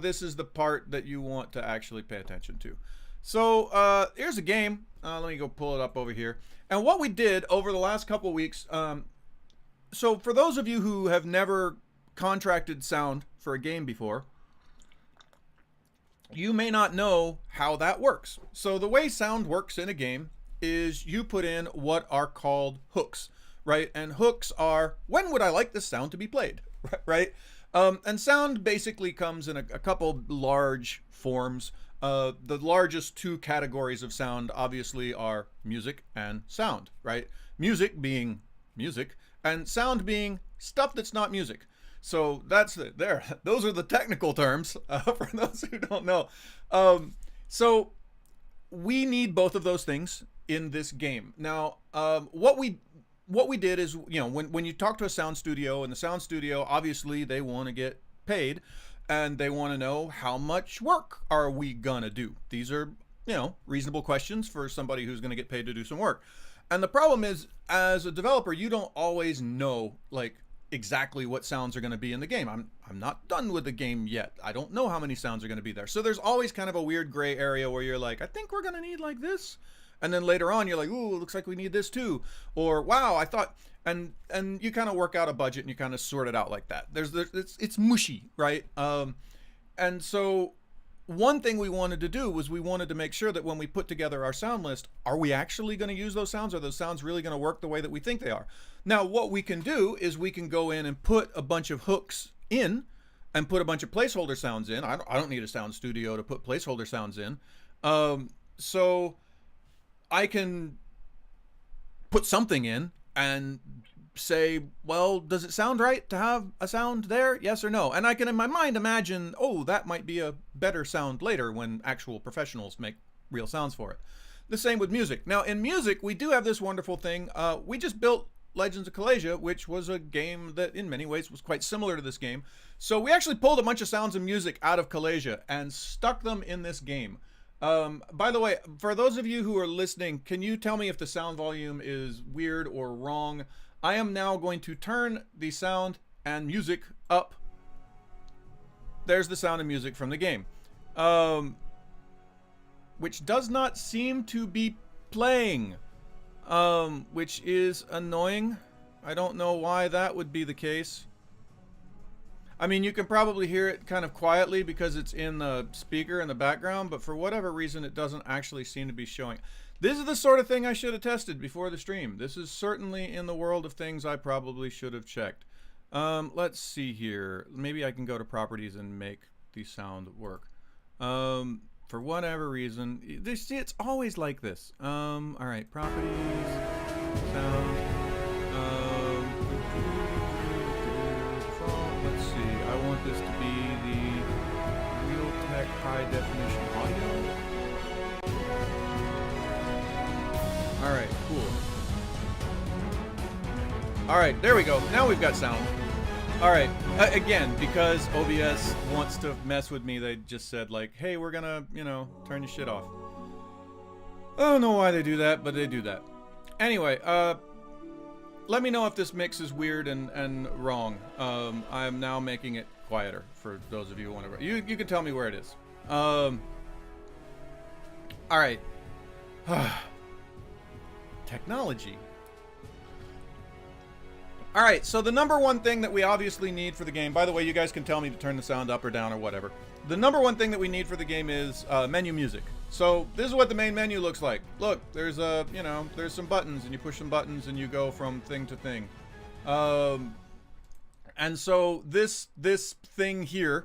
this is the part that you want to actually pay attention to. So here's a game. Let me go pull it up over here. And what we did over the last couple weeks, so for those of you who have never contracted sound for a game before, you may not know how that works. So the way sound works in a game is you put in what are called hooks, right? And hooks are, when would I like this sound to be played, right? And sound basically comes in a couple large forms. The largest two categories of sound obviously are music and sound, right? Music being music and sound being stuff that's not music. So that's it. There. Those are the technical terms for those who don't know. So we need both of those things in this game. Now, what we did is, you know, when you talk to a sound studio, and the sound studio, obviously they want to get paid, and they want to know how much work are we gonna do. These are, you know, reasonable questions for somebody who's going to get paid to do some work. And the problem is, as a developer, you don't always know, like, exactly what sounds are going to be in the game. I'm not done with the game yet. I don't know how many sounds are going to be there. So there's always kind of a weird gray area where you're like, I think we're going to need like this. And then later on you're like, ooh, it looks like we need this too. Or wow, I thought, and you kind of work out a budget and you kind of sort it out like that. It's mushy, right? And so one thing we wanted to do was we wanted to make sure that when we put together our sound list, are we actually going to use those sounds? Are those sounds really going to work the way that we think they are? Now, what we can do is we can go in and put a bunch of hooks in and put a bunch of placeholder sounds in. I don't need a sound studio to put placeholder sounds in. So I can put something in and say, well, does it sound right to have a sound there? Yes or no? And I can in my mind imagine, oh, that might be a better sound later when actual professionals make real sounds for it. The same with music. Now in music, we do have this wonderful thing. We just built Legends of Callasia, which was a game that in many ways was quite similar to this game. So we actually pulled a bunch of sounds and music out of Callasia and stuck them in this game. By the way, for those of you who are listening, can you tell me if the sound volume is weird or wrong? I am now going to turn the sound and music up. There's the sound and music from the game, which does not seem to be playing, which is annoying. I don't know why that would be the case. I mean, you can probably hear it kind of quietly because it's in the speaker in the background, but for whatever reason, it doesn't actually seem to be showing. This is the sort of thing I should have tested before the stream. This is certainly in the world of things I probably should have checked. Let's see here. Maybe I can go to properties and make the sound work. For whatever reason, it's always like this. All right, properties, sound. Let's see. I want this to be the Realtek high definition audio. All right, cool. All right, there we go. Now we've got sound. All right, again, because OBS wants to mess with me, they just said like, hey, we're gonna, you know, turn your shit off. I don't know why they do that, but they do that. Anyway, let me know if this mix is weird and wrong. I'm now making it quieter for those of you who want to. You can tell me where it is. All right. Technology. All right, so the number one thing that we obviously need for the game, by the way, you guys can tell me to turn the sound up or down or whatever. The number one thing that we need for the game is menu music. So this is what the main menu looks like. Look, there's you know, there's some buttons and you push some buttons and you go from thing to thing. And so this thing here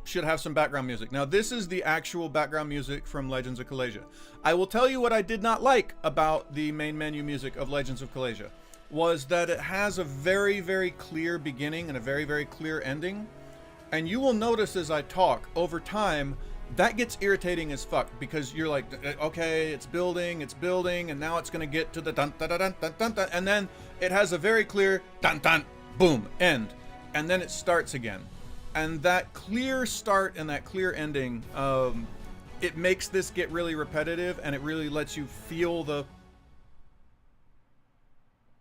should have some background music. Now this is the actual background music from Legends of Callasia. I will tell you what I did not like about the main menu music of Legends of Callasia was that it has a very, very clear beginning and a very, very clear ending. And you will notice as I talk over time, that gets irritating as fuck because you're like, okay, it's building, and now it's gonna get to the dun dun dun dun dun dun, and then it has a very clear dun dun, boom, end, and then it starts again. And that clear start and that clear ending, it makes this get really repetitive, and it really lets you feel the.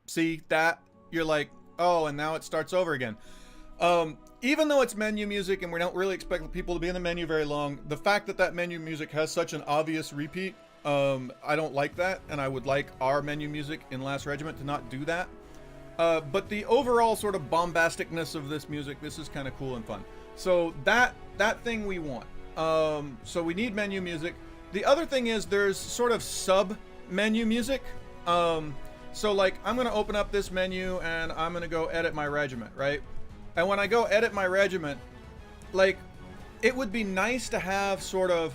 See that? You're like, oh, and now it starts over again. even though it's menu music and we don't really expect people to be in the menu very long, the fact that that menu music has such an obvious repeat, I don't like that, and I would like our menu music in Last Regiment to not do that. But the overall sort of bombasticness of this music, this is kind of cool and fun. So that thing we want. So we need menu music. The other thing is there's sort of sub-menu music. So like I'm going to open up this menu and I'm going to go edit my regiment, right? And when I go edit my regiment, like it would be nice to have sort of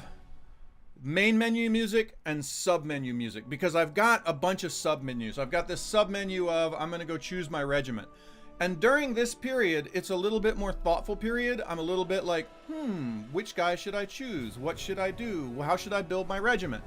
main menu music and sub menu music, because I've got a bunch of sub menus. I've got this sub menu of I'm going to go choose my regiment. And during this period, it's a little bit more thoughtful period. I'm a little bit like, which guy should I choose? What should I do? How should I build my regiment?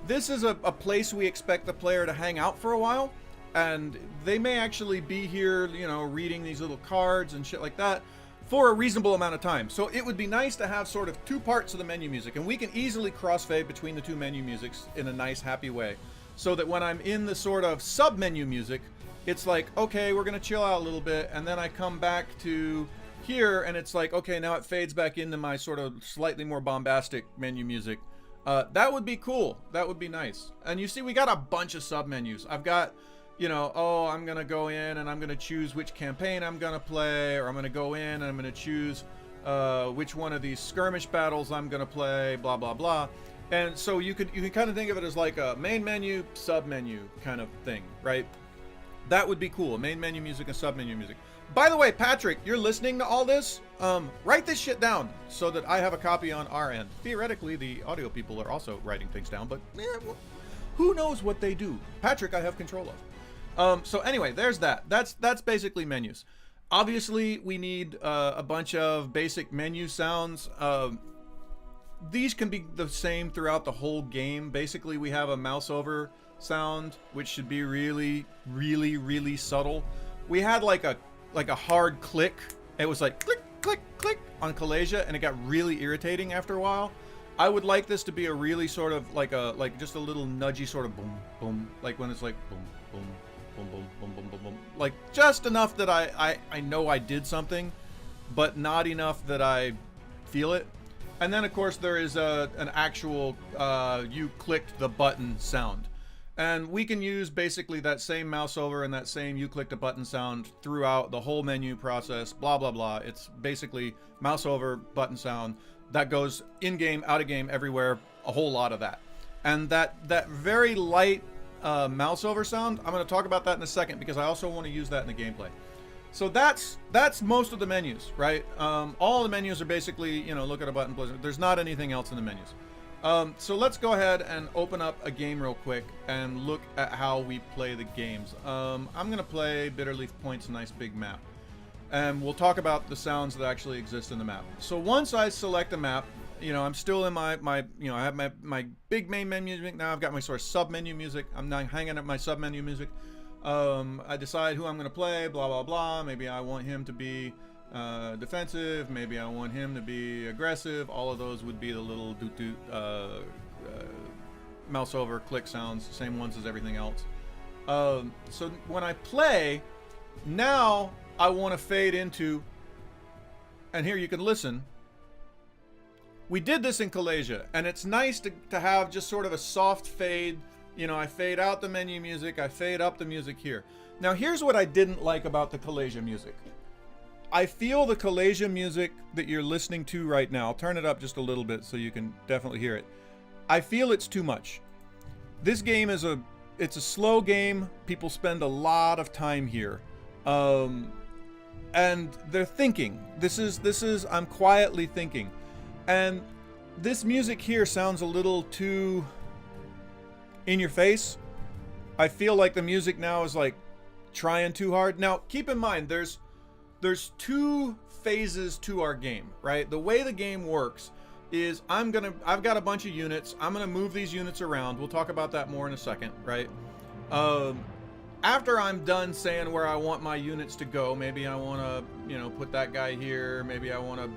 This is a place we expect the player to hang out for a while. And they may actually be here, you know, reading these little cards and shit like that for a reasonable amount of time. So it would be nice to have sort of two parts of the menu music, and we can easily crossfade between the two menu musics in a nice, happy way. So that when I'm in the sort of sub-menu music, it's like, okay, we're going to chill out a little bit, and then I come back to here, and it's like, okay, now it fades back into my sort of slightly more bombastic menu music. That would be cool. That would be nice. And you see, we got a bunch of sub-menus. I've got, you know, oh, I'm going to go in and I'm going to choose which campaign I'm going to play, or I'm going to go in and I'm going to choose which one of these skirmish battles I'm going to play, blah, blah, blah. And so you can kind of think of it as like a main menu, sub menu kind of thing, right? That would be cool. Main menu music and sub menu music. By the way, Patrick, you're listening to all this. Write this shit down so that I have a copy on our end. Theoretically, the audio people are also writing things down, but well, who knows what they do? Patrick, I have control of. So anyway, there's that. That's basically menus. Obviously, we need a bunch of basic menu sounds. These can be the same throughout the whole game. Basically, we have a mouse over sound, which should be really, really, really subtle. We had like a hard click. It was like click, click, click on Callasia, and it got really irritating after a while. I would like this to be a really sort of like just a little nudgy sort of boom, boom, like when it's like boom, boom, boom, boom, boom, boom, boom, boom, like just enough that I know I did something, but not enough that I feel it. And then of course there is an actual you clicked the button sound, and we can use basically that same mouse over and that same you clicked a button sound throughout the whole menu process, blah blah blah. It's basically mouse over button sound that goes in game, out of game, everywhere, a whole lot of that. And that very light mouse over sound, I'm going to talk about that in a second, because I also want to use that in the gameplay. So that's most of the menus, right? All the menus are basically, you know, look at a button, there's not anything else in the menus. So let's go ahead and open up a game real quick and look at how we play the games. I'm going to play Bitterleaf Point's nice big map, and we'll talk about the sounds that actually exist in the map. So once I select a map, you know, I'm still in my you know, I have my big main menu music. Now I've got my sort of sub menu music. I'm now hanging up my sub menu music. I decide who I'm going to play, blah, blah, blah. Maybe I want him to be defensive. Maybe I want him to be aggressive. All of those would be the little doot-doot mouse over click sounds, same ones as everything else. So when I play, now I want to fade into, and here you can listen. We did this in Callasia, and it's nice to have just sort of a soft fade. You know, I fade out the menu music, I fade up the music here. Now here's what I didn't like about the Callasia music. I feel the Callasia music that you're listening to right now, I'll turn it up just a little bit so you can definitely hear it. I feel it's too much. This game is it's a slow game. People spend a lot of time here. And they're thinking. This is I'm quietly thinking. And this music here sounds a little too in your face. I feel like the music now is like trying too hard. Now, keep in mind, there's two phases to our game, right? The way the game works is I've got a bunch of units. I'm gonna move these units around. We'll talk about that more in a second, right? After I'm done saying where I want my units to go, maybe I want to, you know, put that guy here. Maybe I want to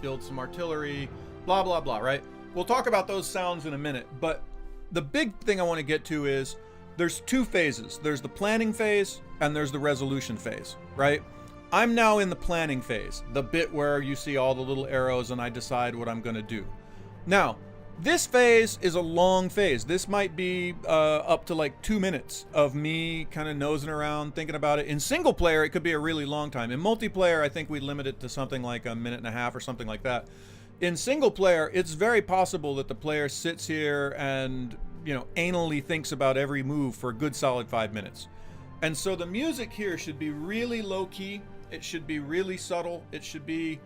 build some artillery, blah, blah, blah, right? We'll talk about those sounds in a minute, but the big thing I want to get to is there's two phases. There's the planning phase and there's the resolution phase, right? I'm now in the planning phase, the bit where you see all the little arrows and I decide what I'm going to do. Now, this phase is a long phase. This might be up to like 2 minutes of me kind of nosing around, thinking about it. In single player, it could be a really long time. In multiplayer, I think we limit it to something like a minute and a half or something like that. In single player, it's very possible that the player sits here and, you know, anally thinks about every move for a good solid 5 minutes. And so the music here should be really low key. It should be really subtle. It should be,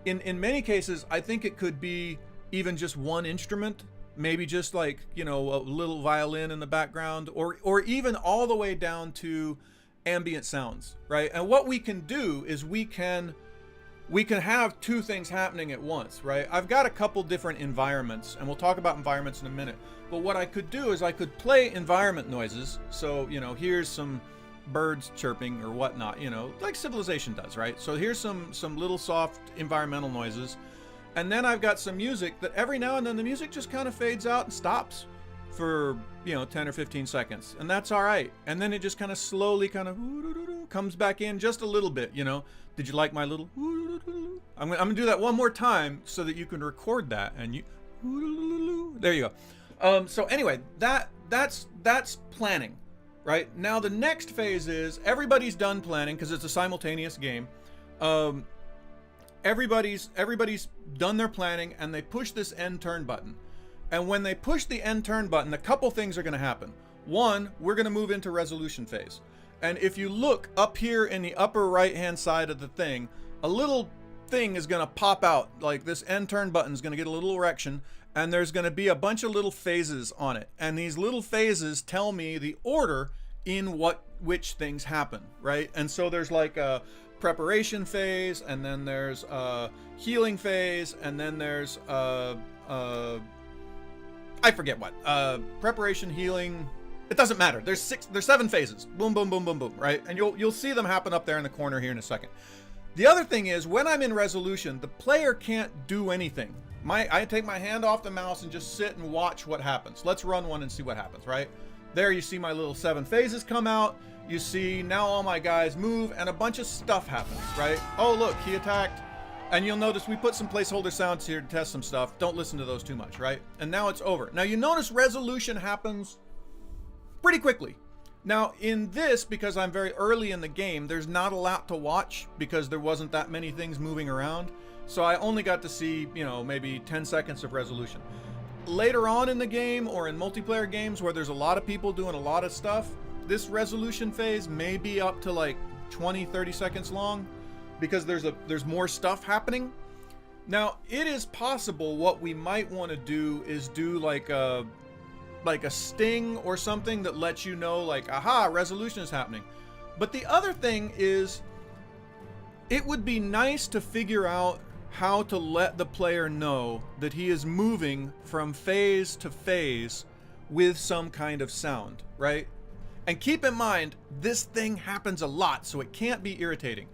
in many cases, I think it could be even just one instrument, maybe just like, you know, a little violin in the background, or even all the way down to ambient sounds, right? And what we can do is we can have two things happening at once, right? I've got a couple different environments, and we'll talk about environments in a minute. But what I could do is I could play environment noises. So, you know, here's some birds chirping or whatnot, you know, like Civilization does, right? So here's some little soft environmental noises. And then I've got some music that every now and then the music just kind of fades out and stops for, you know, 10 or 15 seconds. And that's all right. And then it just kind of slowly kind of comes back in just a little bit, you know. Did you like my little? I'm gonna do that one more time so that you can record that. And you, there you go. So anyway, that's planning, right? Now the next phase is everybody's done planning because it's a simultaneous game. Everybody's done their planning and they push this end turn button. And when they push the end turn button, a couple things are going to happen. One, we're going to move into resolution phase. And if you look up here in the upper right hand side of the thing, a little thing is going to pop out. Like this end turn button is going to get a little erection, and there's going to be a bunch of little phases on it. And these little phases tell me the order in which things happen, right? And so there's like a preparation phase, and then there's a healing phase, and then there's I forget what, preparation, healing, it doesn't matter. There's 7 phases. Boom, boom, boom, boom, boom, right? And you'll see them happen up there in the corner here in a second. The other thing is when I'm in resolution, the player can't do anything. I take my hand off the mouse and just sit and watch what happens. Let's run one and see what happens, right? There you see my little 7 phases come out. You see now all my guys move and a bunch of stuff happens, right? Oh, look, he attacked. And you'll notice we put some placeholder sounds here to test some stuff. Don't listen to those too much, right? And now it's over. Now you notice resolution happens pretty quickly. Now in this, because I'm very early in the game, there's not a lot to watch because there wasn't that many things moving around. So I only got to see, you know, maybe 10 seconds of resolution. Later on in the game or in multiplayer games where there's a lot of people doing a lot of stuff, this resolution phase may be up to like 20, 30 seconds long because there's more stuff happening. Now, it is possible what we might want to do is do like a sting or something that lets you know like, aha, resolution is happening. But the other thing is it would be nice to figure out how to let the player know that he is moving from phase to phase with some kind of sound, right? And keep in mind, this thing happens a lot, so it can't be irritating.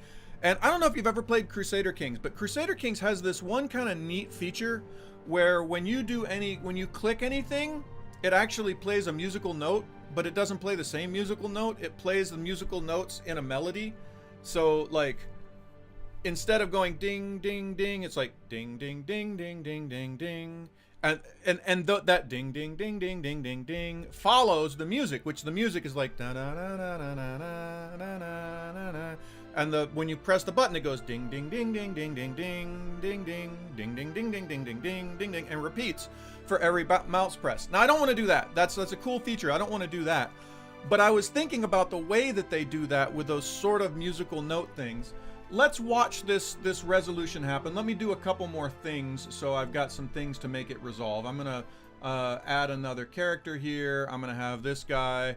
And I don't know if you've ever played Crusader Kings, but Crusader Kings has this one kind of neat feature where when you click anything, it actually plays a musical note, but it doesn't play the same musical note. It plays the musical notes in a melody. So like, instead of going ding, ding, ding, it's like ding, ding, ding, ding, ding, ding, ding. That ding, ding, ding, ding, ding, ding, ding follows the music, which the music is like da da da da da da da da da. And when you press the button, it goes ding, ding, ding, ding, ding, ding, ding, ding, ding, ding, ding, ding, ding, ding, ding, ding, ding, ding, and repeats for every mouse press. Now I don't want to do that. That's a cool feature. I don't want to do that. But I was thinking about the way that they do that with those sort of musical note things. Let's watch this resolution happen. Let me do a couple more things so I've got some things to make it resolve. I'm gonna add another character here. I'm gonna have this guy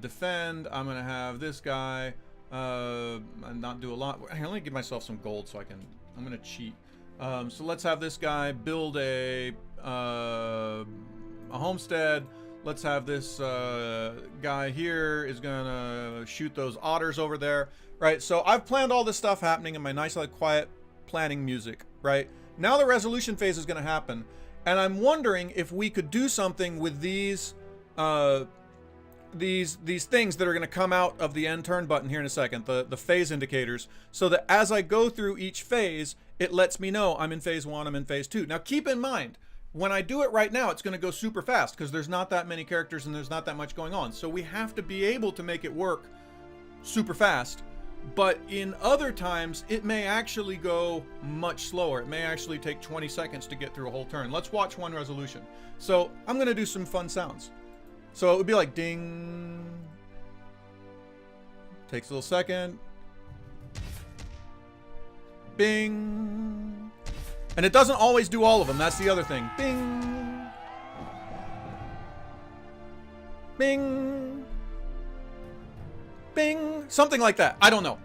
defend. I'm gonna have this guy not do a lot. I only give myself some gold so I'm gonna cheat. So let's have this guy build a homestead. Let's have this guy here is gonna shoot those otters over there. Right, so I've planned all this stuff happening in my nice, like, quiet planning music, right? Now the resolution phase is going to happen, and I'm wondering if we could do something with these these things that are going to come out of the end turn button here in a second, the phase indicators, so that as I go through each phase, it lets me know I'm in phase 1, I'm in phase 2. Now keep in mind, when I do it right now, it's going to go super fast because there's not that many characters and there's not that much going on. So we have to be able to make it work super fast. But in other times, it may actually go much slower. It may actually take 20 seconds to get through a whole turn. Let's watch one resolution. So I'm going to do some fun sounds. So it would be like ding. Takes a little second. Bing. And it doesn't always do all of them. That's the other thing. Bing. Bing. Bing. Something like that. I don't know.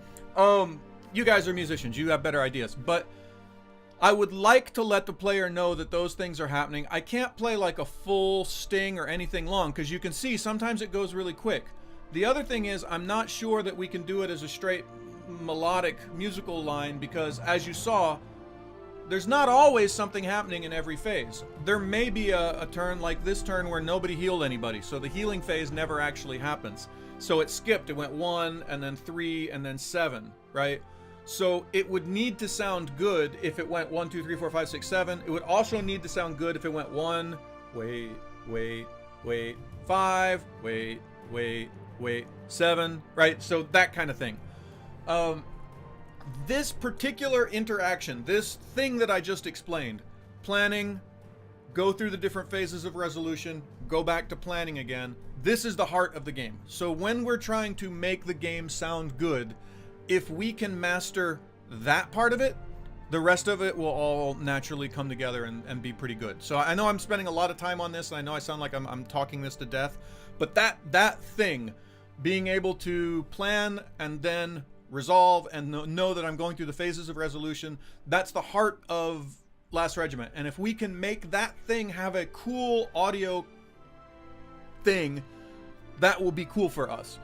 You guys are musicians. You have better ideas. But I would like to let the player know that those things are happening. I can't play like a full sting or anything long because you can see sometimes it goes really quick. The other thing is I'm not sure that we can do it as a straight melodic musical line because, as you saw, there's not always something happening in every phase. There may be a turn like this turn where nobody healed anybody, so the healing phase never actually happens. So it skipped. It went 1 and then 3 and then 7, right? So it would need to sound good if it went 1, 2, 3, 4, 5, 6, 7. It would also need to sound good if it went 1, wait, 5, wait, 7, right? So that kind of thing. This particular interaction, this thing that I just explained, planning, go through the different phases of resolution, go back to planning again, this is the heart of the game. So when we're trying to make the game sound good, if we can master that part of it, the rest of it will all naturally come together and be pretty good. So I know I'm spending a lot of time on this, and I know I sound like I'm talking this to death, but that thing, being able to plan and then resolve and know that I'm going through the phases of resolution, that's the heart of Last Regiment. And if we can make that thing have a cool audio thing, that will be cool for us.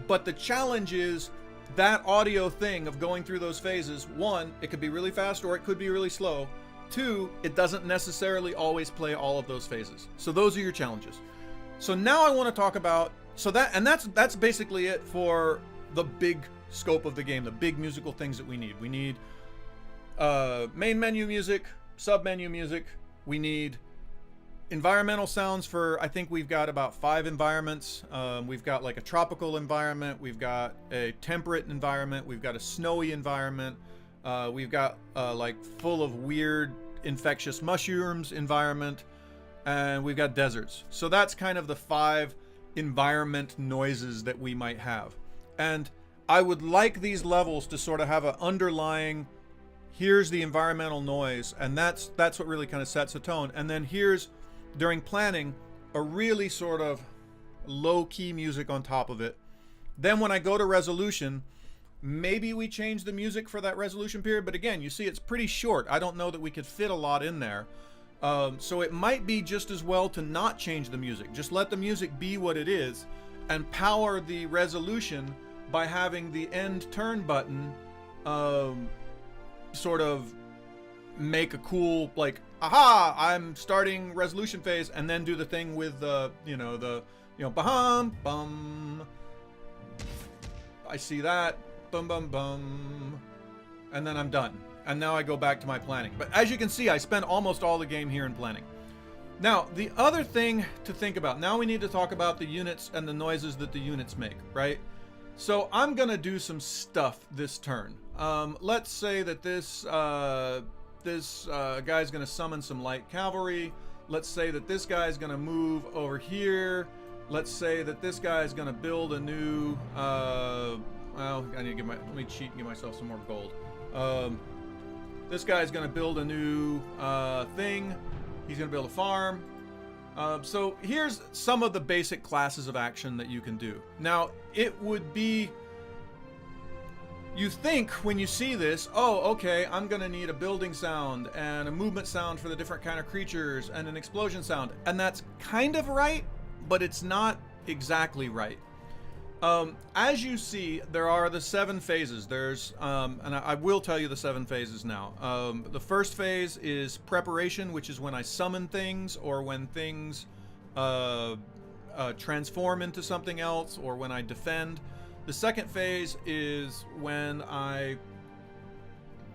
But the challenge is that audio thing of going through those phases. 1, it could be really fast or it could be really slow. 2, it doesn't necessarily always play all of those phases. So those are your challenges. So now I want to talk about, that's basically it for the big scope of the game, the big musical things that we need. We need main menu music, sub menu music. We need environmental sounds for, I think we've got about 5 environments. We've got like a tropical environment, we've got a temperate environment, we've got a snowy environment, we've got like full of weird infectious mushrooms environment, and we've got deserts. So that's kind of the 5 environment noises that we might have. And I would like these levels to sort of have an underlying, here's the environmental noise, and that's what really kind of sets the tone. And then here's, during planning, a really sort of low-key music on top of it. Then when I go to resolution, maybe we change the music for that resolution period, but again, you see it's pretty short. I don't know that we could fit a lot in there. So it might be just as well to not change the music. Just let the music be what it is and power the resolution by having the end turn button sort of make a cool, like, aha, I'm starting resolution phase, and then do the thing with the, bahum, bum. I see that, bum, bum, bum. And then I'm done. And now I go back to my planning. But as you can see, I spent almost all the game here in planning. Now, the other thing to think about, now we need to talk about the units and the noises that the units make, right? So I'm gonna do some stuff this turn. Let's say that this guy's gonna summon some light cavalry. Let's say that this guy's gonna move over here. Let's say that this guy's gonna build a new, well, I need to let me cheat and give myself some more gold. This guy's gonna build a new thing. He's gonna build a farm. So here's some of the basic classes of action that you can do. Now, it would be, you think when you see this, oh, okay, I'm gonna need a building sound and a movement sound for the different kind of creatures and an explosion sound. And that's kind of right, but it's not exactly right. As you see, there are the 7 phases. There's, and I will tell you the 7 phases now. The first phase is preparation, which is when I summon things or when things transform into something else or when I defend. The second phase is when let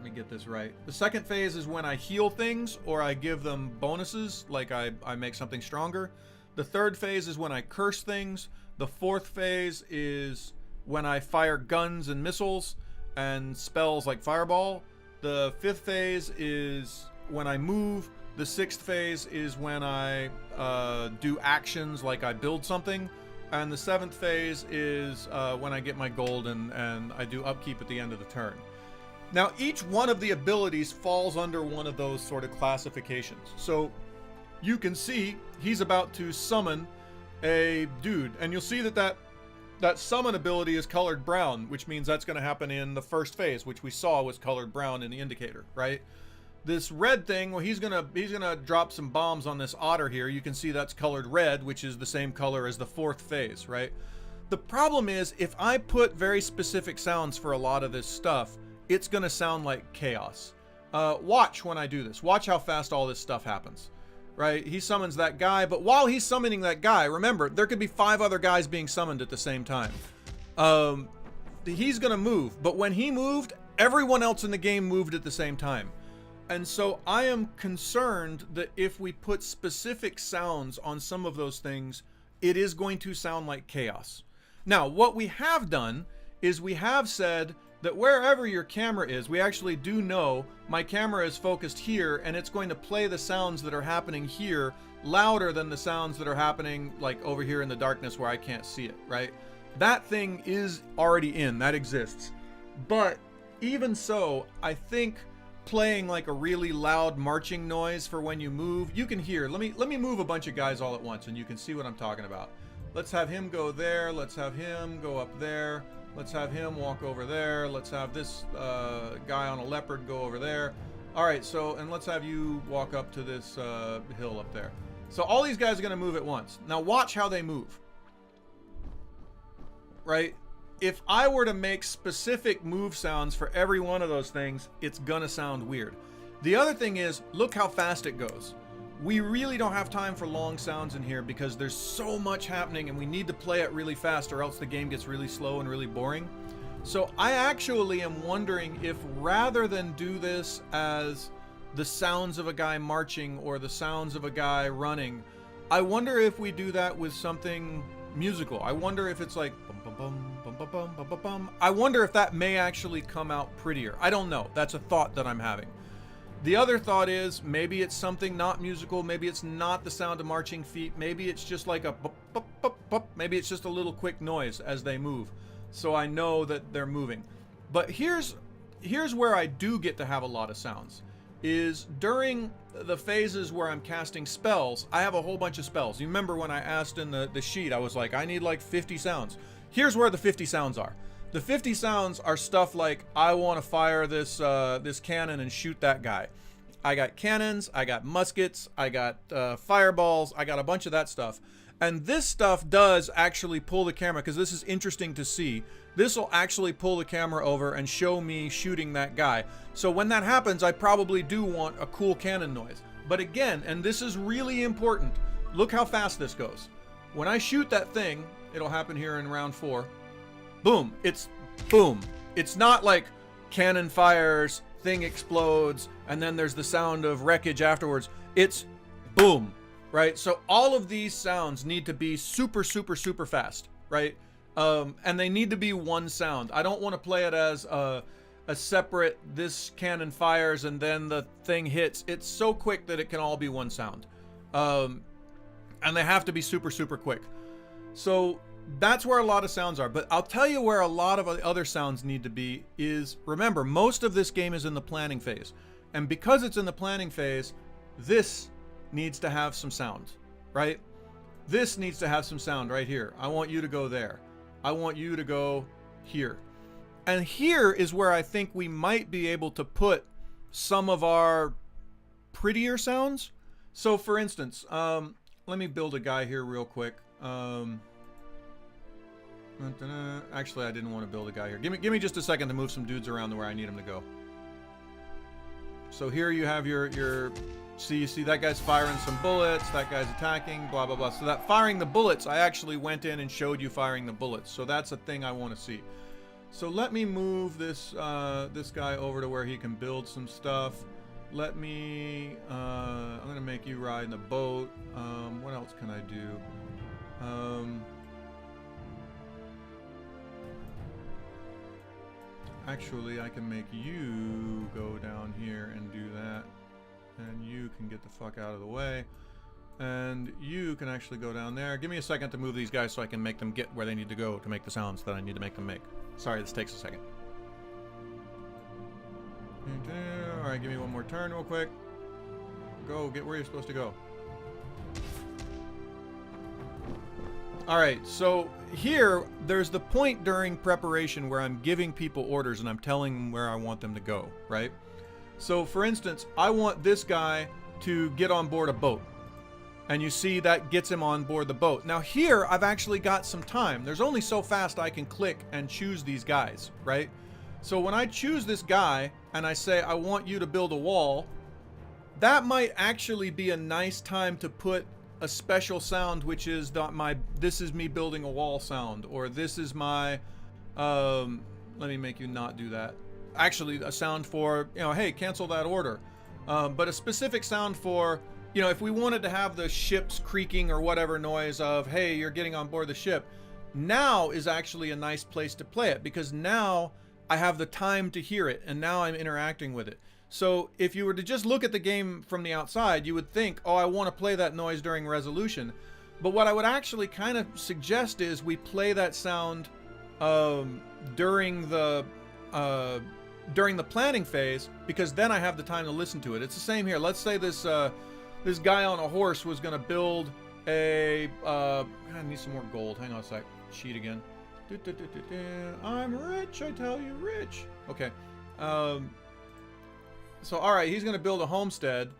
me get this right. The second phase is when I heal things or I give them bonuses, like I make something stronger. The third phase is when I curse things. The fourth phase is when I fire guns and missiles and spells like fireball. The fifth phase is when I move. The sixth phase is when I do actions like I build something. And the seventh phase is when I get my gold and I do upkeep at the end of the turn. Now, each one of the abilities falls under one of those sort of classifications. So you can see he's about to summon a dude, and you'll see that summon ability is colored brown, which means that's going to happen in the first phase, which we saw was colored brown in the indicator, right? This red thing, well, he's gonna drop some bombs on this otter here. You can see that's colored red, which is the same color as the fourth phase, right? The problem is, if I put very specific sounds for a lot of this stuff, it's gonna sound like chaos. Watch when I do this. Watch how fast all this stuff happens, right? He summons that guy, but while he's summoning that guy, remember, there could be 5 other guys being summoned at the same time. He's gonna move, but when he moved, everyone else in the game moved at the same time. And so I am concerned that if we put specific sounds on some of those things, it is going to sound like chaos. Now, what we have done is we have said that wherever your camera is, we actually do know my camera is focused here and it's going to play the sounds that are happening here louder than the sounds that are happening like over here in the darkness where I can't see it, right? That thing is already in, that exists. But even so, I think playing like a really loud marching noise for when you move, you can hear. Let me move a bunch of guys all at once and you can see what I'm talking about. Let's have him go there, let's have him go up there, let's have him walk over there, let's have this guy on a leopard go over there. All right, so, and let's have you walk up to this hill up there. So all these guys are gonna move at once. Now watch how they move, right? If I were to make specific move sounds for every one of those things, it's gonna sound weird. The other thing is, look how fast it goes. We really don't have time for long sounds in here because there's so much happening and we need to play it really fast or else the game gets really slow and really boring. So I actually am wondering if rather than do this as the sounds of a guy marching or the sounds of a guy running, I wonder if we do that with something musical. I wonder if it's like bum, bum, bum, bum, bum, bum, bum, bum. I wonder if that may actually come out prettier. I don't know. That's a thought that I'm having. The other thought is maybe it's something not musical. Maybe it's not the sound of marching feet. Maybe it's just like a bup, bup, bup, bup. Maybe it's just a little quick noise as they move, so I know that they're moving. But here's where I do get to have a lot of sounds. Is during the phases where I'm casting spells, I have a whole bunch of spells. You remember when I asked in the sheet, I was like, I need like 50 sounds. Here's where the 50 sounds are. The 50 sounds are stuff like, I want to fire this cannon and shoot that guy. I got cannons, I got muskets, I got fireballs, I got a bunch of that stuff. And this stuff does actually pull the camera, because this is interesting to see. This will actually pull the camera over and show me shooting that guy. So when that happens, I probably do want a cool cannon noise. But again, and this is really important, look how fast this goes. When I shoot that thing, it'll happen here in round 4. Boom, it's boom. It's not like cannon fires, thing explodes, and then there's the sound of wreckage afterwards. It's boom, right? So all of these sounds need to be super, super, super fast, right? And they need to be one sound. I don't want to play it as a separate, this cannon fires and then the thing hits. It's so quick that it can all be one sound. And they have to be super, super quick. So that's where a lot of sounds are. But I'll tell you where a lot of other sounds need to be is, remember, most of this game is in the planning phase. And because it's in the planning phase, this needs to have some sound, right? This needs to have some sound right here. I want you to go there. I want you to go here. And here is where I think we might be able to put some of our prettier sounds. So for instance, let me build a guy here real quick. Actually, I didn't want to build a guy here. Give me just a second to move some dudes around to where I need them to go. So here you have your See, you see that guy's firing some bullets, that guy's attacking, blah, blah, blah. So that firing the bullets, I actually went in and showed you firing the bullets. So that's a thing I want to see. So let me move this this guy over to where he can build some stuff. Let me, I'm going to make you ride in the boat. What else can I do? Actually, I can make you go down here and do that. And you can get the fuck out of the way. And you can actually go down there. Give me a second to move these guys so I can make them get where they need to go to make the sounds that I need to make them make. Sorry, this takes a second. Alright, give me one more turn real quick. Go, get where you're supposed to go. Alright, so here, there's the point during preparation where I'm giving people orders and I'm telling them where I want them to go, right? So, for instance, I want this guy to get on board a boat. And you see that gets him on board the boat. Now here, I've actually got some time. There's only so fast I can click and choose these guys, right? So when I choose this guy and I say, I want you to build a wall, that might actually be a nice time to put a special sound, which is this is me building a wall sound, or this is my, let me make you not do that. Actually, a sound for, you know, hey, cancel that order. But a specific sound for, you know, if we wanted to have the ship's creaking or whatever noise of, hey, you're getting on board the ship, now is actually a nice place to play it, because now I have the time to hear it, and now I'm interacting with it. So if you were to just look at the game from the outside, you would think, oh, I want to play that noise during resolution. But what I would actually kind of suggest is we play that sound during the planning phase, because then I have the time to listen to it. It's the same here. Let's say this this guy on a horse was going to build a... I need some more gold. Hang on a sec. Sheet again. I'm rich, I tell you, rich. Okay. So, alright, he's going to build a homestead.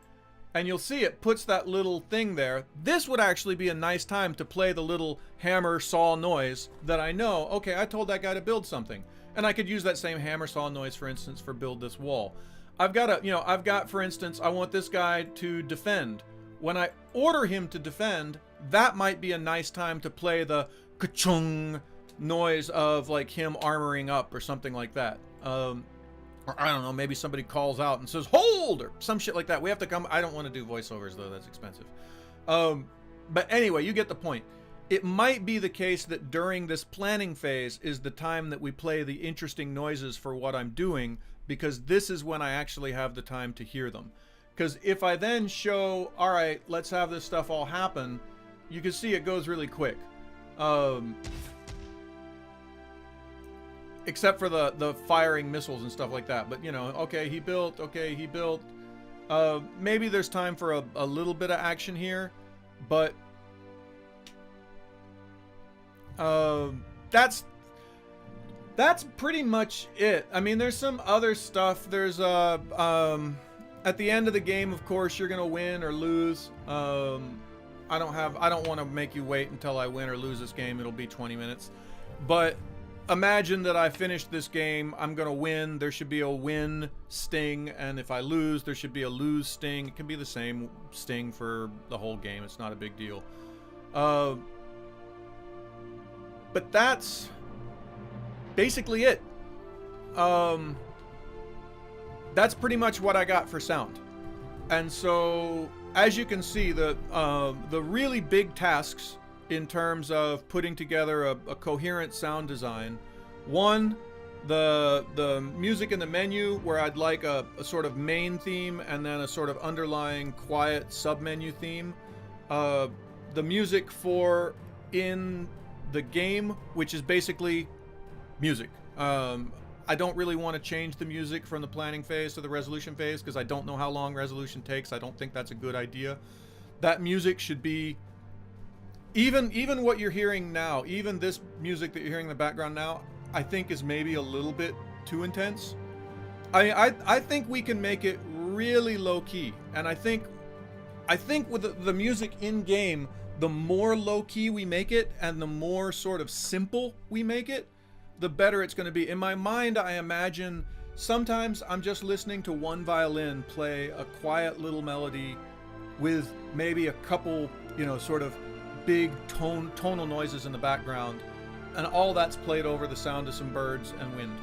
And you'll see it puts that little thing there. This would actually be a nice time to play the little hammer saw noise that I know, okay, I told that guy to build something. And I could use that same hammer saw noise, for instance, for build this wall. I've got, for instance, I want this guy to defend. When I order him to defend, that might be a nice time to play the ka-chung noise of like him armoring up or something like that. Or I don't know, maybe somebody calls out and says, hold, or some shit like that. We have to come. I don't want to do voiceovers though, that's expensive. But anyway, you get the point. It might be the case that during this planning phase is the time that we play the interesting noises for what I'm doing, because this is when I actually have the time to hear them. Because if I then show, all right, let's have this stuff all happen, you can see it goes really quick. Except for the firing missiles and stuff like that. But, you know, okay, he built. Maybe there's time for a little bit of action here, but that's pretty much it. I mean, there's some other stuff. There's at the end of the game, of course, you're gonna win or lose. I don't want to make you wait until I win or lose this game. It'll be 20 minutes. But imagine that I finished this game. I'm gonna win. There should be a win sting, and if I lose, there should be a lose sting. It can be the same sting for the whole game. It's not a big deal. But that's basically it. That's pretty much what I got for sound. And so, as you can see, the really big tasks in terms of putting together a coherent sound design. One, the music in the menu, where I'd like a sort of main theme and then a sort of underlying quiet sub-menu theme. The music for in the game, which is basically music. I don't really want to change the music from the planning phase to the resolution phase, because I don't know how long resolution takes. I don't think that's a good idea. That music should be even what you're hearing now, even this music that you're hearing in the background now, I think is maybe a little bit too intense. I think we can make it really low key, and I think with the music in game, the more low key we make it and the more sort of simple we make it, the better it's going to be. In my mind, I imagine sometimes I'm just listening to one violin play a quiet little melody with maybe a couple, sort of big tonal noises in the background, and all that's played over the sound of some birds and wind.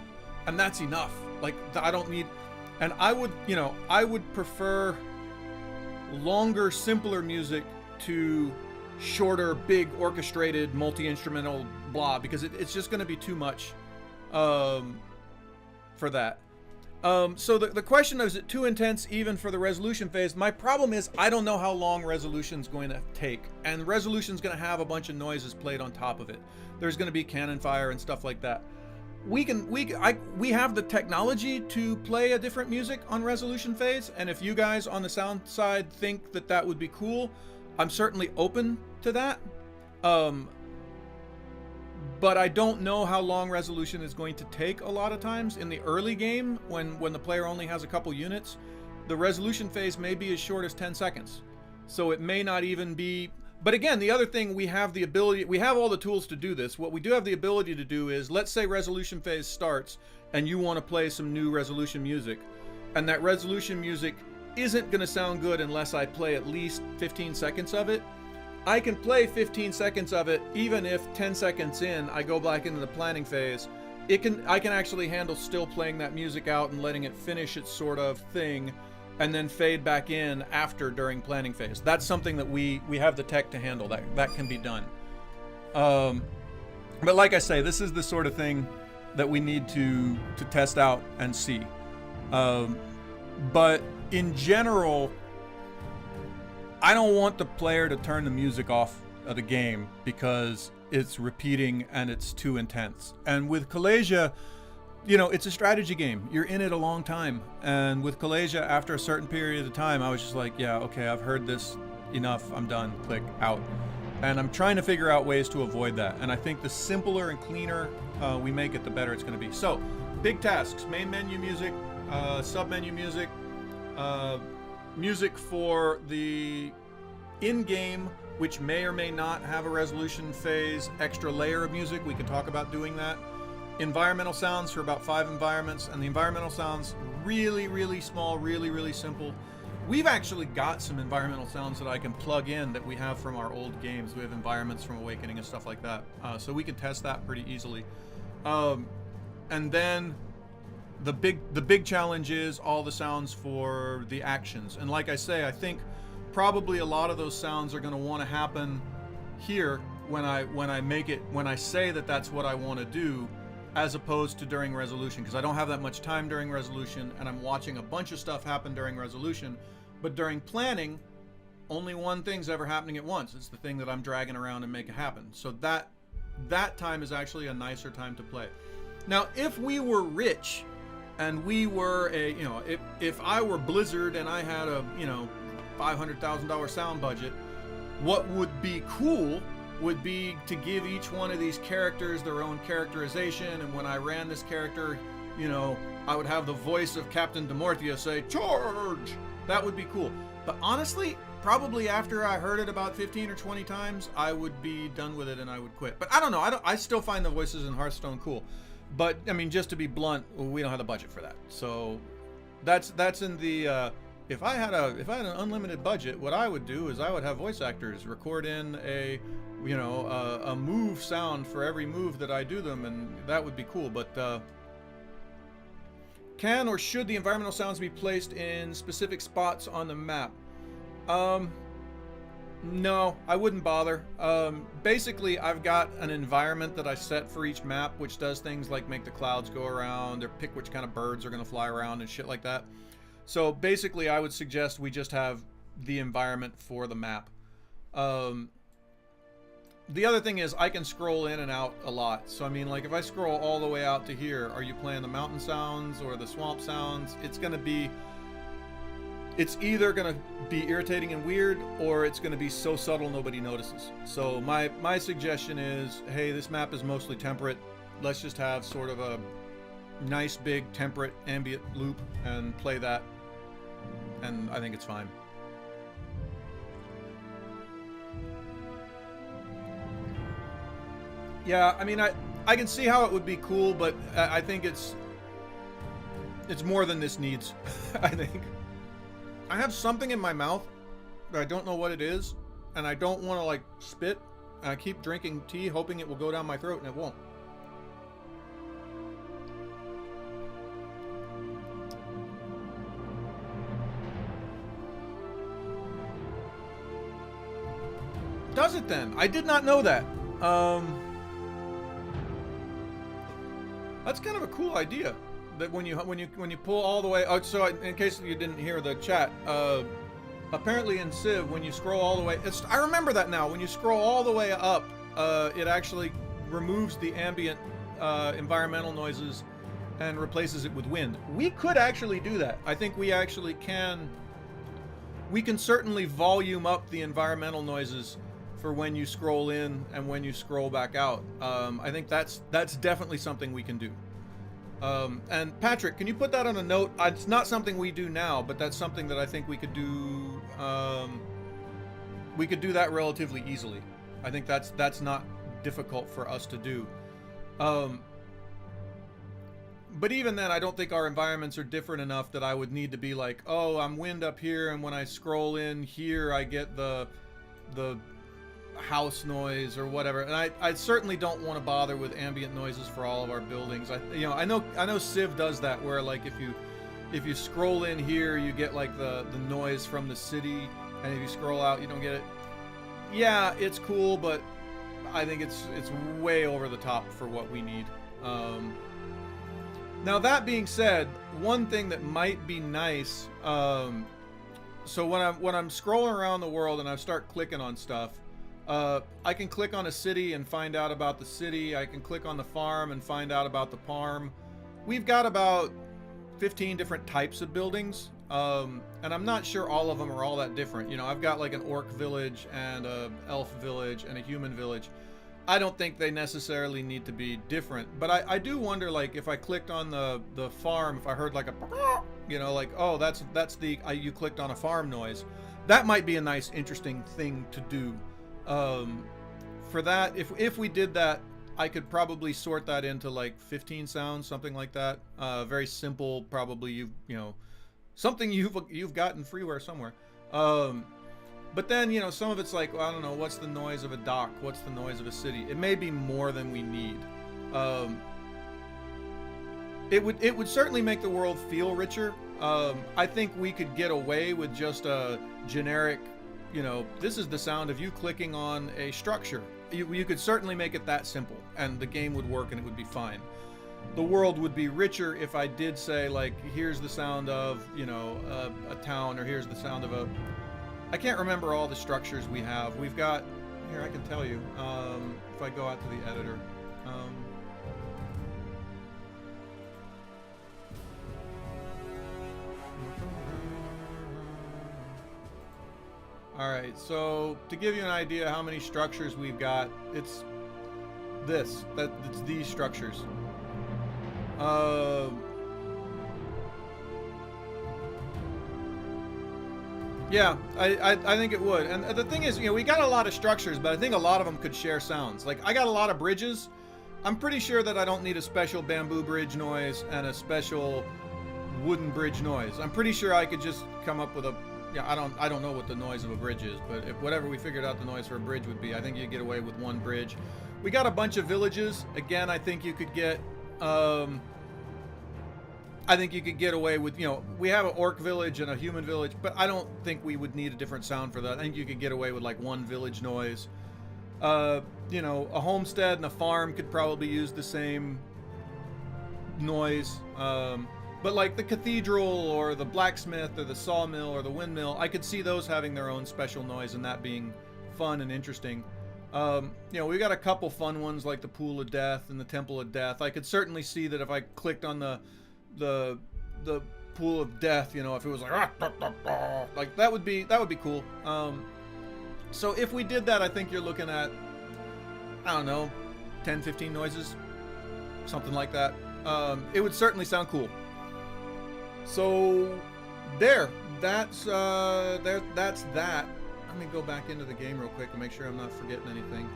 And that's enough. Like, I don't need, and I would prefer longer, simpler music to shorter, big, orchestrated, multi-instrumental blah, because it's just going to be too much for that. So the question is it too intense even for the resolution phase? My problem is I don't know how long resolution's going to take, and resolution's going to have a bunch of noises played on top of it. There's going to be cannon fire and stuff like that. We have the technology to play a different music on resolution phase, and if you guys on the sound side think that that would be cool, I'm certainly open to that. But I don't know how long resolution is going to take a lot of times. In the early game, when the player only has a couple units, the resolution phase may be as short as 10 seconds. So it may not even be... But again, the other thing, we have all the tools to do this. What we do have the ability to do is, let's say resolution phase starts and you want to play some new resolution music, and that resolution music isn't going to sound good unless I play at least 15 seconds of it. I can play 15 seconds of it even if 10 seconds in I go back into the planning phase. I can actually handle still playing that music out and letting it finish its sort of thing, and then fade back in after during planning phase. That's something that we have the tech to handle. That can be done. But like I say, this is the sort of thing that we need to test out and see. But in general, I don't want the player to turn the music off of the game because it's repeating and it's too intense. And with Callasia, it's a strategy game. You're in it a long time. And with Callasia, after a certain period of time, I was just like, yeah, okay, I've heard this enough. I'm done. Click out. And I'm trying to figure out ways to avoid that. And I think the simpler and cleaner we make it, the better it's going to be. So, big tasks: main menu music, sub-menu music, music for the in-game, which may or may not have a resolution phase, extra layer of music. We could talk about doing that. Environmental sounds for about 5 environments, and the environmental sounds really, really small, really, really simple. We've actually got some environmental sounds that I can plug in that we have from our old games. We have environments from Awakening and stuff like that, so we can test that pretty easily. And then the big challenge is all the sounds for the actions. And like I say, I think probably a lot of those sounds are going to want to happen here when I say that that's what I want to do, as opposed to during resolution, because I don't have that much time during resolution, and I'm watching a bunch of stuff happen during resolution. But during planning, only one thing's ever happening at once. It's the thing that I'm dragging around and make it happen. So that time is actually a nicer time to play. Now, if we were rich and we were if I were Blizzard and I had a $500,000 sound budget, what would be cool would be to give each one of these characters their own characterization, and when I ran this character, I would have the voice of Captain Demorthia say, "Charge!" That would be cool. But honestly, probably after I heard it about 15 or 20 times, I would be done with it and I would quit. But I don't know. I still find the voices in Hearthstone cool. But, I mean, just to be blunt, we don't have the budget for that. So that's in the... If I had an unlimited budget, what I would do is I would have voice actors record in a move sound for every move that I do them, and that would be cool. But can or should the environmental sounds be placed in specific spots on the map? No, I wouldn't bother. Basically, I've got an environment that I set for each map, which does things like make the clouds go around or pick which kind of birds are going to fly around and shit like that. So basically, I would suggest we just have the environment for the map. The other thing is I can scroll in and out a lot. So I mean, like if I scroll all the way out to here, are you playing the mountain sounds or the swamp sounds? It's either going to be irritating and weird, or it's going to be so subtle nobody notices. So my suggestion is, hey, this map is mostly temperate. Let's just have sort of a nice big temperate ambient loop and play that. And I think it's fine. Yeah, I mean, I can see how it would be cool, but I think it's more than this needs. I think. I have something in my mouth but I don't know what it is, and I don't want to like spit. And I keep drinking tea, hoping it will go down my throat, and it won't. Does it then? I did not know that. That's kind of a cool idea. That when you pull all the way. Oh, so in case you didn't hear the chat, apparently in Civ, when you scroll all the way, I remember that now. When you scroll all the way up, it actually removes the ambient environmental noises and replaces it with wind. We could actually do that. I think we actually can. We can certainly volume up the environmental noises for when you scroll in and when you scroll back out. I think that's definitely something we can do. And Patrick, can you put that on a note? It's not something we do now, but that's something that I think we could do. We could do that relatively easily. I think that's not difficult for us to do. But even then, I don't think our environments are different enough that I would need to be like, oh, I'm wind up here, and when I scroll in here, I get the house noise or whatever. And I certainly don't want to bother with ambient noises for all of our buildings. I know Civ does that, where like if you scroll in here, you get like the noise from the city, and if you scroll out, you don't get it. Yeah, it's cool, but I think it's way over the top for what we need. Now that being said, one thing that might be nice, so when I'm scrolling around the world and I start clicking on stuff, I can click on a city and find out about the city. I can click on the farm and find out about the farm. We've got about 15 different types of buildings, and I'm not sure all of them are all that different. You know, I've got like an orc village and a elf village and a human village. I don't think they necessarily need to be different, but I do wonder, like, if I clicked on the farm, if I heard like a, you know, like, oh, that's you clicked on a farm noise. That might be a nice, interesting thing to do. For that, if we did that, I could probably sort that into like 15 sounds, something like that. Very simple, probably you know, something you've gotten freeware somewhere. But then, you know, some of it's like, well, I don't know, what's the noise of a dock? What's the noise of a city? It may be more than we need. It would certainly make the world feel richer. I think we could get away with just a generic, you know, this is the sound of you clicking on a structure. You could certainly make it that simple, and the game would work and it would be fine. The world would be richer if I did say, like, here's the sound of, you know, a town, or here's the sound of a... I can't remember all the structures we have. We've got... Here, I can tell you. If I go out to the editor. Alright, so to give you an idea how many structures we've got, it's it's these structures. Yeah, I think it would. And the thing is, you know, we got a lot of structures, but I think a lot of them could share sounds. Like, I got a lot of bridges. I'm pretty sure that I don't need a special bamboo bridge noise and a special wooden bridge noise. I'm pretty sure I could just come up with a... Yeah, I don't know what the noise of a bridge is, but if whatever we figured out the noise for a bridge would be, I think you'd get away with one bridge. We got a bunch of villages. Again, I think you could get... I think you could get away with, you know, we have an orc village and a human village, but I don't think we would need a different sound for that. I think you could get away with like one village noise. You know, a homestead and a farm could probably use the same noise. But like the cathedral or the blacksmith or the sawmill or the windmill, I could see those having their own special noise and that being fun and interesting. You know, we got a couple fun ones like the Pool of Death and the Temple of Death. I could certainly see that if I clicked on the Pool of Death, you know, if it was like that would be cool. So if we did that, I think you're looking at, I don't know, 10, 15 noises, something like that. It would certainly sound cool. So that's that. Let me go back into the game real quick and make sure I'm not forgetting anything.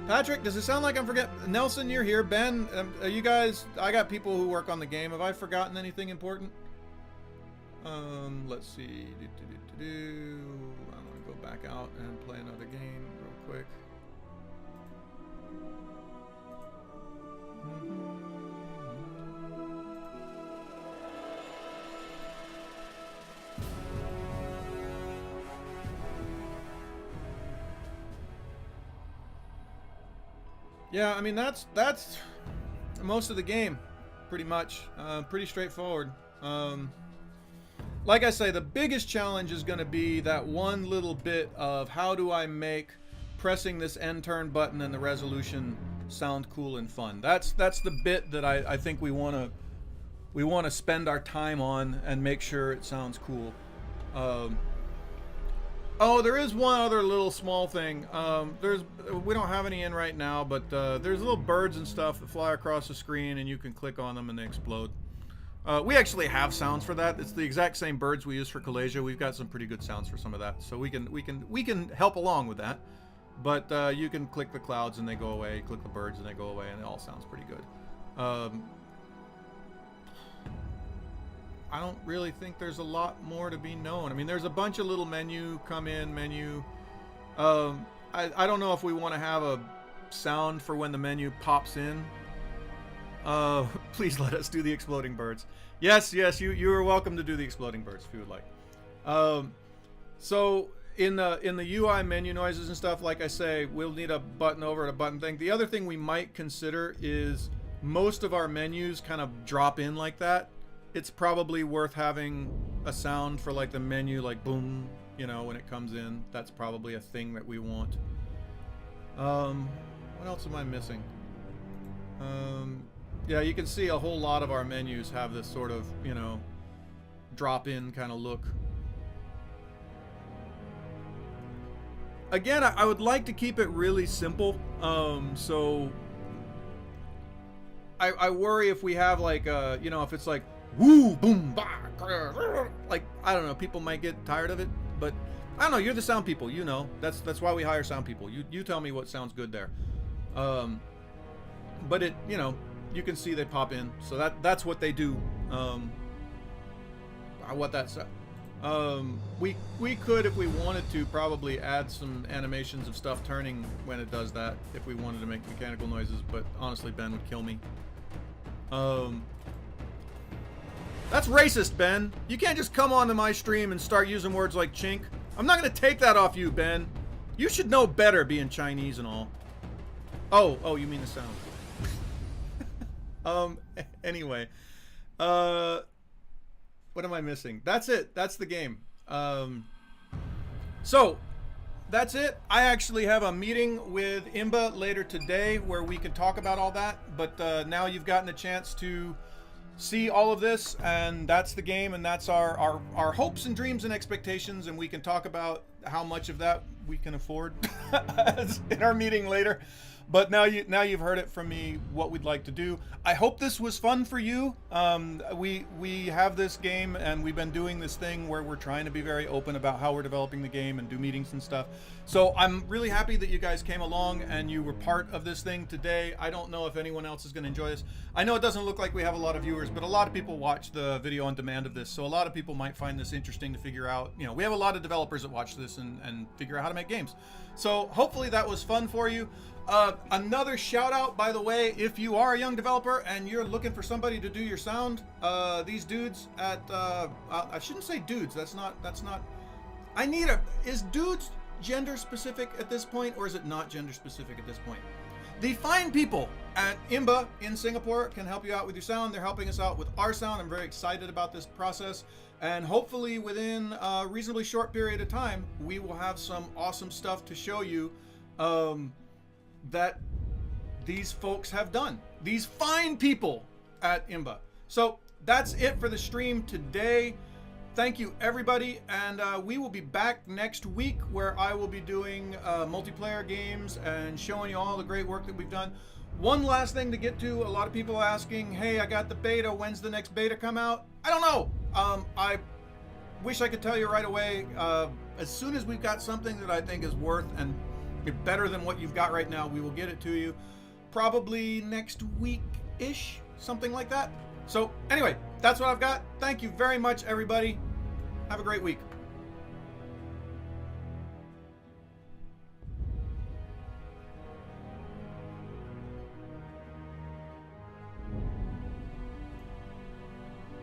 Patrick, does it sound like I'm forgetting? Nelson, you're here. Ben, are you guys... I got people who work on the game. Have I forgotten anything important? Let's see. I don't want to go back out and play another game real quick. Yeah, I mean that's most of the game, pretty much. Pretty straightforward. Like I say, the biggest challenge is going to be that one little bit of how do I make pressing this end turn button and the resolution sound cool and fun. That's the bit that I think we want to spend our time on and make sure it sounds cool. Oh, there is one other little small thing. We don't have any in right now, but there's little birds and stuff that fly across the screen, and you can click on them and they explode. We actually have sounds for that. It's the exact same birds we use for Callasia. We've got some pretty good sounds for some of that, so we can help along with that. But you can click the clouds and they go away. Click the birds and they go away, and it all sounds pretty good. I don't really think there's a lot more to be known. I mean, there's a bunch of little menu, come in, menu. I don't know if we want to have a sound for when the menu pops in. Please let us do the exploding birds. Yes, you are welcome to do the exploding birds if you would like. So in the UI menu noises and stuff, like I say, we'll need a button over and a button thing. The other thing we might consider is most of our menus kind of drop in like that. It's probably worth having a sound for like the menu, like boom, you know, when it comes in. That's probably a thing that we want. What else am I missing? Yeah, you can see a whole lot of our menus have this sort of, you know, drop in kind of look. Again, I would like to keep it really simple. So I worry if we have like, you know, if it's like, woo, boom, bah, like, I don't know, people might get tired of it, but I don't know, you're the sound people, you know, that's why we hire sound people. You tell me what sounds good there. But it, you know, you can see they pop in, so that's what they do. What that's, we could, if we wanted to, probably add some animations of stuff turning when it does that, if we wanted to make mechanical noises, but honestly, Ben would kill me. That's racist, Ben. You can't just come onto my stream and start using words like chink. I'm not gonna take that off you, Ben. You should know better, being Chinese and all. Oh, you mean the sound. Anyway. What am I missing? That's it. That's the game. So, that's it. I actually have a meeting with Imba later today where we can talk about all that, but now you've gotten a chance to see all of this, and that's the game, and that's our hopes and dreams and expectations, and we can talk about how much of that we can afford in our meeting later. But now you've heard it from me what we'd like to do. I hope this was fun for you. We have this game, and we've been doing this thing where we're trying to be very open about how we're developing the game and do meetings and stuff. So I'm really happy that you guys came along and you were part of this thing today. I don't know if anyone else is going to enjoy this. I know it doesn't look like we have a lot of viewers, but a lot of people watch the video on demand of this. So a lot of people might find this interesting to figure out. You know, we have a lot of developers that watch this and figure out how to make games. So hopefully that was fun for you. Another shout out, by the way, if you are a young developer and you're looking for somebody to do your sound, these dudes at, I shouldn't say dudes, that's not, is dudes gender specific at this point, or is it not gender specific at this point? The fine people at Imba in Singapore can help you out with your sound. They're helping us out with our sound. I'm very excited about this process, and hopefully within a reasonably short period of time, we will have some awesome stuff to show you, that these folks have done. These fine people at Imba. So that's it for the stream today. Thank you, everybody, and we will be back next week where I will be doing multiplayer games and showing you all the great work that we've done. One last thing to get to. A lot of people asking, hey, I got the beta. When's the next beta come out? I don't know. I wish I could tell you right away. As soon as we've got something that I think is worth and better than what you've got right now, we will get it to you probably next week-ish, something like that. So anyway, that's what I've got. Thank you very much, everybody. Have a great week.